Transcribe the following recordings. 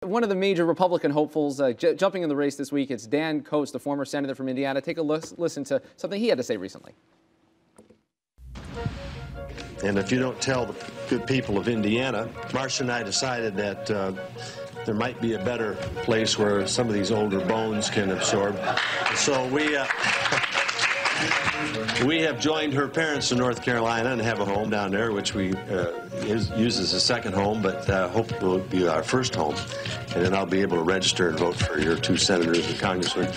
One of the major Republican hopefuls jumping in the race this week, it's Dan Coats, the former senator from Indiana. Take a listen to something he had to say recently. And if you don't tell the good people of Indiana, Marcia and I decided that there might be a better place where some of these older bones can absorb. So we have joined her parents in North Carolina and have a home down there, which we use as a second home, but hope it will be our first home. And then I'll be able to register and vote for your 2 senators and congressmen.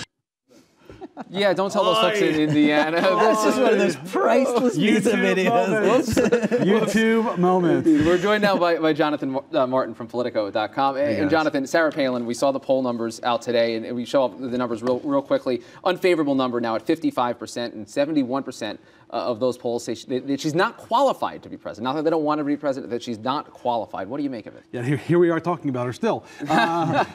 Yeah, don't tell those folks in Indiana. This is one of those priceless YouTube videos. YouTube moment. We're joined now by Jonathan Martin from Politico.com. And Jonathan, Sarah Palin, we saw the poll numbers out today, and we show up the numbers real quickly. Unfavorable number now at 55%, and 71% of those polls say that she's not qualified to be president. Not that they don't want to be president, that she's not qualified. What do you make of it? Yeah, here we are talking about her still.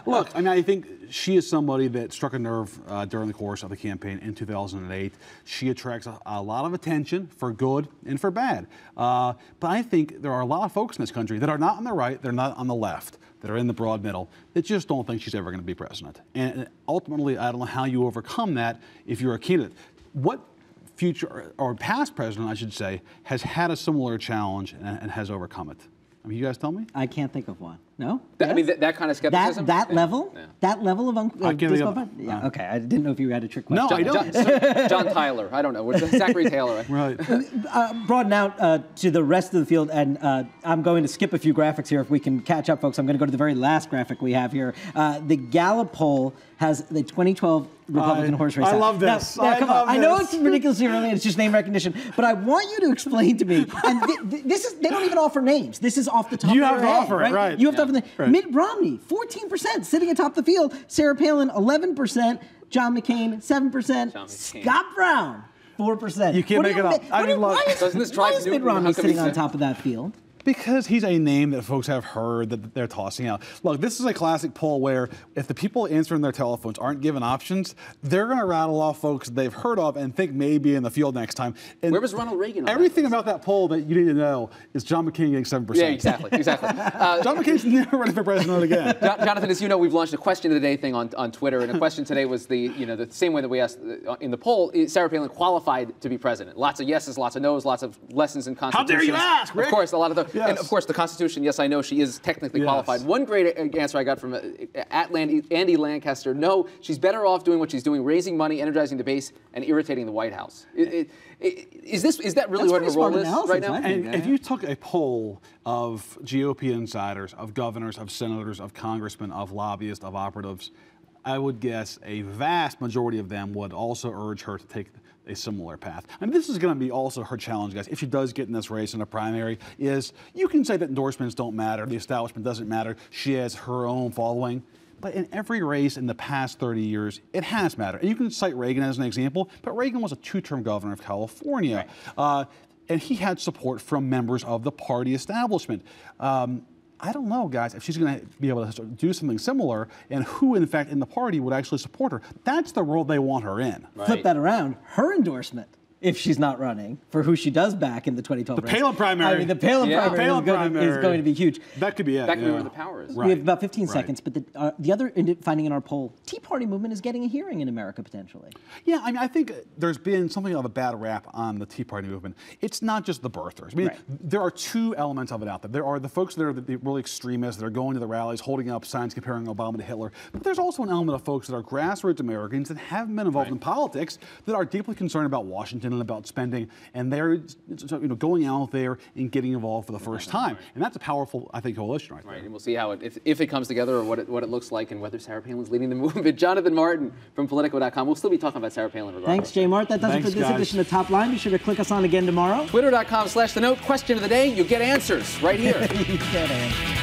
Look, I mean, I think she is somebody that struck a nerve during the course of the campaign in 2008. She attracts a lot of attention for good and for bad. But I think there are a lot of folks in this country that are not on the right, they're not on the left, that are in the broad middle, that just don't think she's ever going to be president. And ultimately, I don't know how you overcome that if you're a candidate. What future or past president, I should say, has had a similar challenge and has overcome it? I mean, you guys tell me? I can't think of one. No? I mean, that kind of skepticism? That level? Yeah. That level of disqualified? Yeah, okay. I didn't know if you had a trick question. No, I don't. John Tyler. I don't know. Zachary Taylor. Right. Broaden out to the rest of the field, and I'm going to skip a few graphics here if we can catch up, folks. I'm going to go to the very last graphic we have here. The Gallup poll has the 2012 Republican horse race. I love this. Now, come on. I know it's ridiculously early and it's just name recognition, but I want you to explain to me, and they don't even offer names. This is off the top of your head. You have to offer it, right? You have to offer the Mitt Romney, 14%, sitting atop the field. Sarah Palin, 11%. John McCain, 7%. Scott Brown, 4%. You can't make it up. Why is Mitt Romney sitting on top of that field? Because he's a name that folks have heard that they're tossing out. Look, this is a classic poll where if the people answering their telephones aren't given options, they're going to rattle off folks they've heard of and think may be in the field next time. And where was Ronald Reagan on everything about that poll that you need to know is John McCain getting 7%. Yeah, exactly. John McCain's never running for president again. Jonathan, as you know, we've launched a question of the day thing on Twitter, and a question today was the same way that we asked in the poll: is Sarah Palin qualified to be president? Lots of yeses, lots of nos, lots of lessons in Constitution. How dare you ask, Rick? Of course, a lot of those. Yes. And of course, the Constitution, yes, I know she is technically qualified. One great answer I got from Andy Lancaster: no, she's better off doing what she's doing, raising money, energizing the base, and irritating the White House. Is that really what her role is right now? And if you took a poll of GOP insiders, of governors, of senators, of congressmen, of lobbyists, of operatives, I would guess a vast majority of them would also urge her to take a similar path. I mean, this is going to be also her challenge, guys, if she does get in this race in a primary, is you can say that endorsements don't matter, the establishment doesn't matter, she has her own following, but in every race in the past 30 years, it has mattered. And you can cite Reagan as an example, but Reagan was a 2-term governor of California, and he had support from members of the party establishment. I don't know, guys, if she's going to be able to do something similar and who, in fact, in the party would actually support her. That's the role they want her in. Right. Flip that around. Her endorsement, if she's not running, for who she does back in the 2012 race. The Palin primary. I mean, the Palin primary is going to be huge. That could be it. That could be where the power is. We have about 15 seconds, but the other finding in our poll, Tea Party movement is getting a hearing in America, potentially. Yeah, I mean, I think there's been something of a bad rap on the Tea Party movement. It's not just the birthers. I mean, there are 2 elements of it out there. There are the folks that are the really extremists, that are going to the rallies, holding up signs comparing Obama to Hitler. But there's also an element of folks that are grassroots Americans that haven't been involved in politics, that are deeply concerned about Washington and about spending, and they're going out there and getting involved for the first time. And that's a powerful, I think, coalition right there. And we'll see how if it comes together, or what it looks like, and whether Sarah Palin's leading the movement. Jonathan Martin from Politico.com. We'll still be talking about Sarah Palin regardless. Thanks, Jay Mart. That does it for this edition of Top Line. Be sure to click us on again tomorrow. Twitter.com/TheNote. Question of the day. You get answers right here. You get answers.